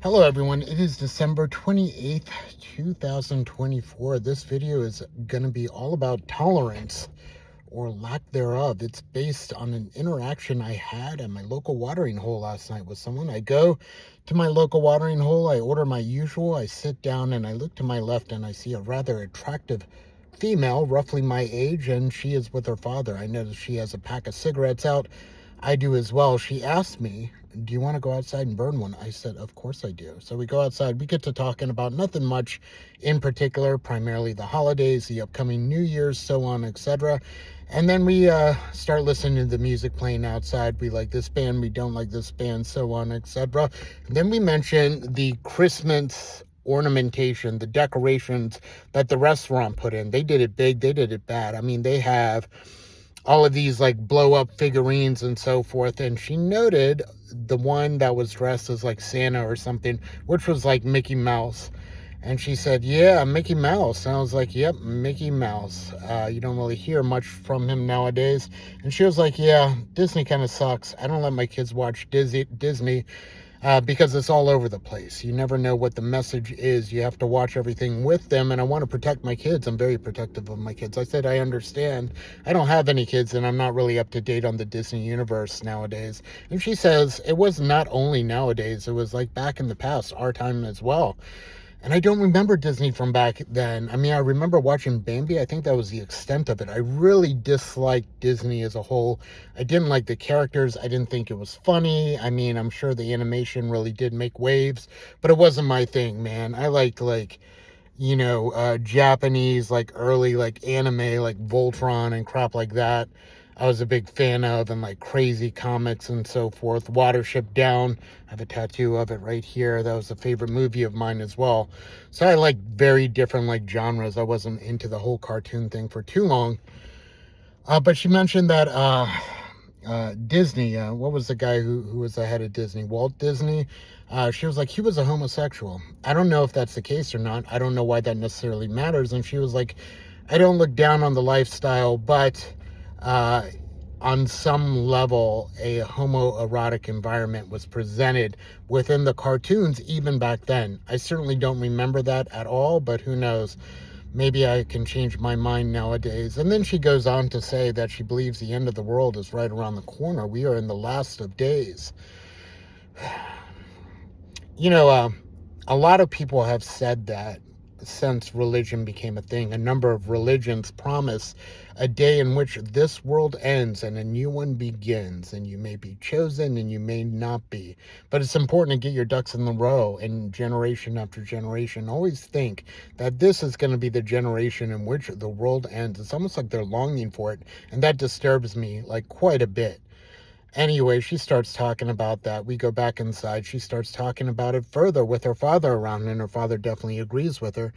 Hello everyone, it is December 28th, 2024. This video is going to be all about tolerance or lack thereof. It's based on an interaction I had at my local watering hole last night with someone. I go to my local watering hole, I order my usual, I sit down and I look to my left and I see a rather attractive female, roughly my age, and she is with her father. I notice she has a pack of cigarettes out. I do as well. She asked me, do you want to go outside and burn one? I said, of course I do. So we go outside. We get to talking about nothing much in particular, primarily the holidays, the upcoming New Year's, so on, etc. And then we start listening to the music playing outside. We like this band, we don't like this band, so on, etc. And then we mention the Christmas ornamentation, the decorations that the restaurant put in. They did it big, they did it bad. I mean, they have all of these like blow up figurines and so forth. And she noted the one that was dressed as like Santa or something, which was like Mickey Mouse. And she said, yeah, Mickey Mouse. And I was like, yep, Mickey Mouse. You don't really hear much from him nowadays. And she was like, yeah, Disney kind of sucks. I don't let my kids watch Disney because it's all over the place. You never know what the message is. You have to watch everything with them. And I want to protect my kids. I'm very protective of my kids. I said, I understand. I don't have any kids and I'm not really up to date on the Disney universe nowadays. And she says it was not only nowadays, it was like back in the past, our time as well. And I don't remember Disney from back then. I mean, I remember watching Bambi. I think that was the extent of it. I really disliked Disney as a whole. I didn't like the characters. I didn't think it was funny. I mean, I'm sure the animation really did make waves, but it wasn't my thing, man. I liked Japanese, like early, like anime, like Voltron and crap like that. I was a big fan of, and like crazy comics and so forth. Watership Down, I have a tattoo of it right here. That was a favorite movie of mine as well. So I like very different like genres. I wasn't into the whole cartoon thing for too long. But she mentioned that Disney, what was the guy who was the head of Disney? Walt Disney. She was like, he was a homosexual. I don't know if that's the case or not. I don't know why that necessarily matters. And she was like, I don't look down on the lifestyle, but on some level, a homoerotic environment was presented within the cartoons even back then. I certainly don't remember that at all, but who knows? Maybe I can change my mind nowadays. And then she goes on to say that she believes the end of the world is right around the corner. We are in the last of days. A lot of people have said that since religion became a thing. A number of religions promise a day in which this world ends and a new one begins, and you may be chosen and you may not be. But it's important to get your ducks in the row, and generation after generation always think that this is going to be the generation in which the world ends. It's almost like they're longing for it, and that disturbs me like quite a bit. Anyway, she starts talking about that. We go back inside. She starts talking about it further with her father around, and her father definitely agrees with her.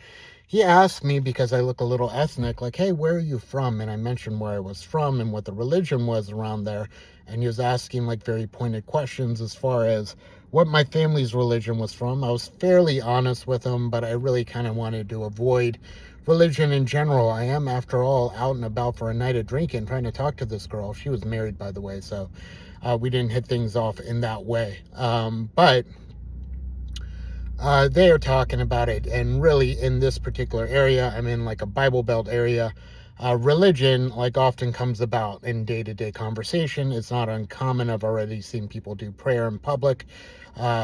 He asked me, because I look a little ethnic, like, hey, where are you from? And I mentioned where I was from and what the religion was around there. And he was asking like very pointed questions as far as what my family's religion was from. I was fairly honest with him, but I really kind of wanted to avoid religion in general. I am, after all, out and about for a night of drinking, trying to talk to this girl. She was married, by the way, so we didn't hit things off in that way. But they are talking about it, and really in this particular area, I'm in like a Bible Belt area. Religion like often comes about in day-to-day conversation. It's not uncommon. I've already seen people do prayer in public,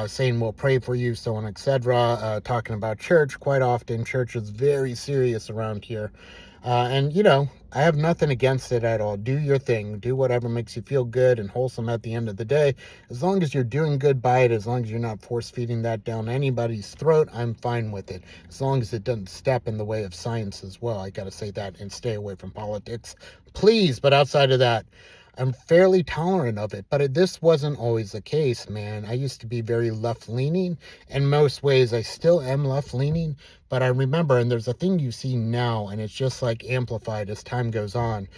saying we'll pray for you, so on, etc. Talking about church quite often. Church is very serious around here. And I have nothing against it at all. Do your thing. Do whatever makes you feel good and wholesome at the end of the day. As long as you're doing good by it, as long as you're not force feeding that down anybody's throat, I'm fine with it. As long as it doesn't step in the way of science as well. I got to say that, and stay away from politics, please. But outside of that, I'm fairly tolerant of it, but this wasn't always the case, man. I used to be very left-leaning. In most ways, I still am left-leaning, but I remember, and there's a thing you see now, and it's just like amplified as time goes on.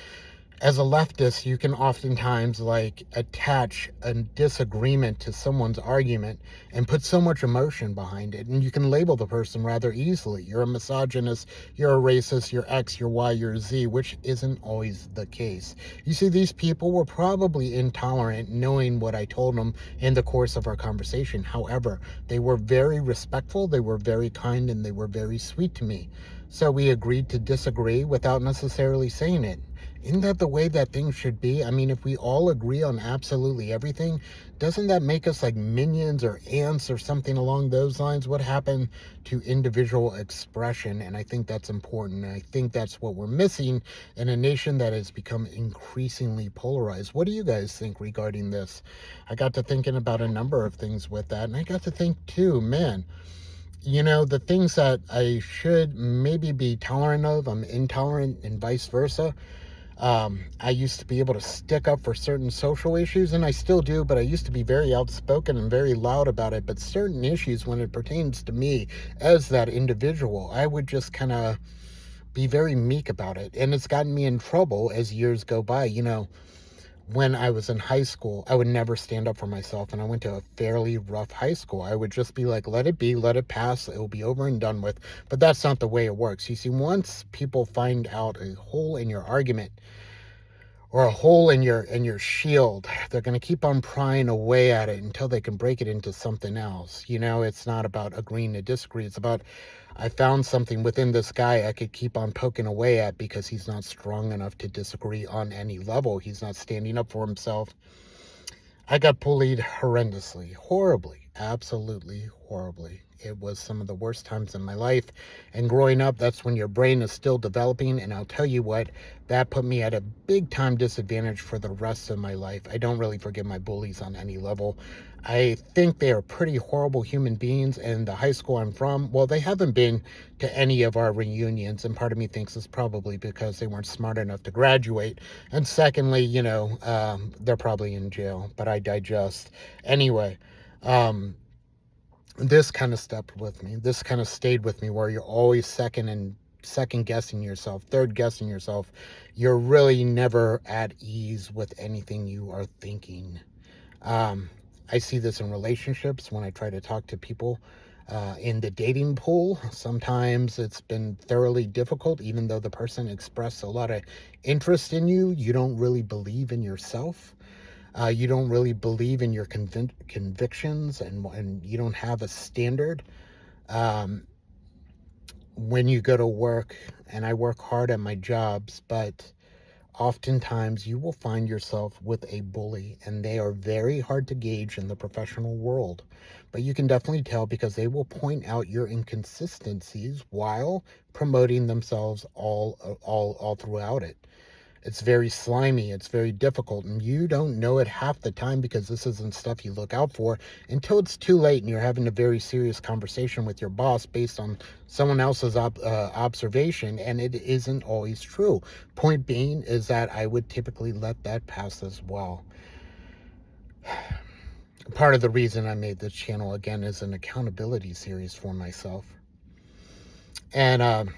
as a leftist, you can oftentimes like attach a disagreement to someone's argument and put so much emotion behind it. And you can label the person rather easily. You're a misogynist, you're a racist, you're X, you're Y, you're Z, which isn't always the case. You see, these people were probably intolerant knowing what I told them in the course of our conversation. However, they were very respectful, they were very kind, and they were very sweet to me. So we agreed to disagree without necessarily saying it. Isn't that the way that things should be? I mean, if we all agree on absolutely everything, doesn't that make us like minions or ants or something along those lines? What happened to individual expression? And I think that's important. And I think that's what we're missing in a nation that has become increasingly polarized. What do you guys think regarding this? I got to thinking about a number of things with that. And I got to think too, man, the things that I should maybe be tolerant of, I'm intolerant, and vice versa. I used to be able to stick up for certain social issues, and I still do, but I used to be very outspoken and very loud about it. But certain issues, when it pertains to me as that individual, I would just kind of be very meek about it. And it's gotten me in trouble as years go by. When I was in high school, I would never stand up for myself, and I went to a fairly rough high school. I would just be like, let it be, let it pass, it will be over and done with. But that's not the way it works. You see, once people find out a hole in your argument or a hole in your shield, they're going to keep on prying away at it until they can break it into something else. It's not about agreeing to disagree. It's about, I found something within this guy I could keep on poking away at because he's not strong enough to disagree on any level. He's not standing up for himself. I got bullied horrendously, horribly, absolutely horribly. It was some of the worst times in my life. And growing up, that's when your brain is still developing. And I'll tell you what, that put me at a big time disadvantage for the rest of my life. I don't really forgive my bullies on any level. I think they are pretty horrible human beings. And the high school I'm from, well, they haven't been to any of our reunions. And part of me thinks it's probably because they weren't smart enough to graduate. And secondly, they're probably in jail, but I digest. Anyway, this kind of stepped with me. This kind of stayed with me, where you're always second guessing yourself, third guessing yourself. You're really never at ease with anything you are thinking. I see this in relationships when I try to talk to people in the dating pool. Sometimes it's been thoroughly difficult, even though the person expressed a lot of interest in you. You don't really believe in yourself. You don't really believe in your convictions, and you don't have a standard. Um, when you go to work, and I work hard at my jobs, but oftentimes you will find yourself with a bully, and they are very hard to gauge in the professional world. But you can definitely tell because they will point out your inconsistencies while promoting themselves all throughout it. It's very slimy, it's very difficult, and you don't know it half the time because this isn't stuff you look out for until it's too late and you're having a very serious conversation with your boss based on someone else's observation, and it isn't always true. Point being is that I would typically let that pass as well. Part of the reason I made this channel, again, is an accountability series for myself. And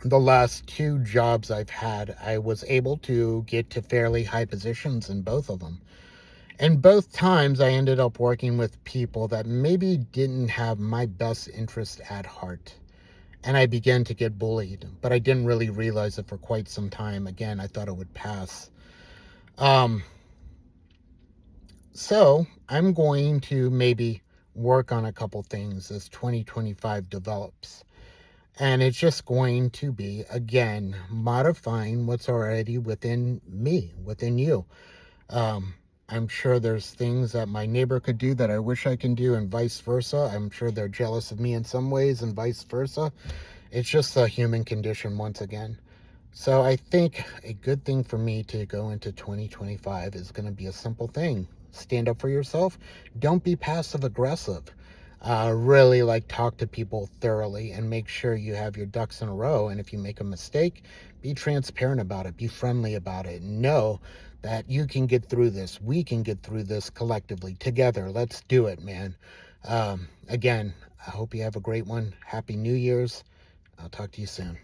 the last two jobs I've had, I was able to get to fairly high positions in both of them. And both times I ended up working with people that maybe didn't have my best interest at heart. And I began to get bullied, but I didn't really realize it for quite some time. Again, I thought it would pass. So I'm going to maybe work on a couple things as 2025 develops. And it's just going to be, again, modifying what's already within me, within you. I'm sure there's things that my neighbor could do that I wish I can do, and vice versa. I'm sure they're jealous of me in some ways, and vice versa. It's just a human condition once again. So I think a good thing for me to go into 2025 is going to be a simple thing. Stand up for yourself. Don't be passive aggressive. Really talk to people thoroughly and make sure you have your ducks in a row. And if you make a mistake, be transparent about it. Be friendly about it. Know that you can get through this. We can get through this collectively together. Let's do it, man. Again, I hope you have a great one. Happy New Year's. I'll talk to you soon.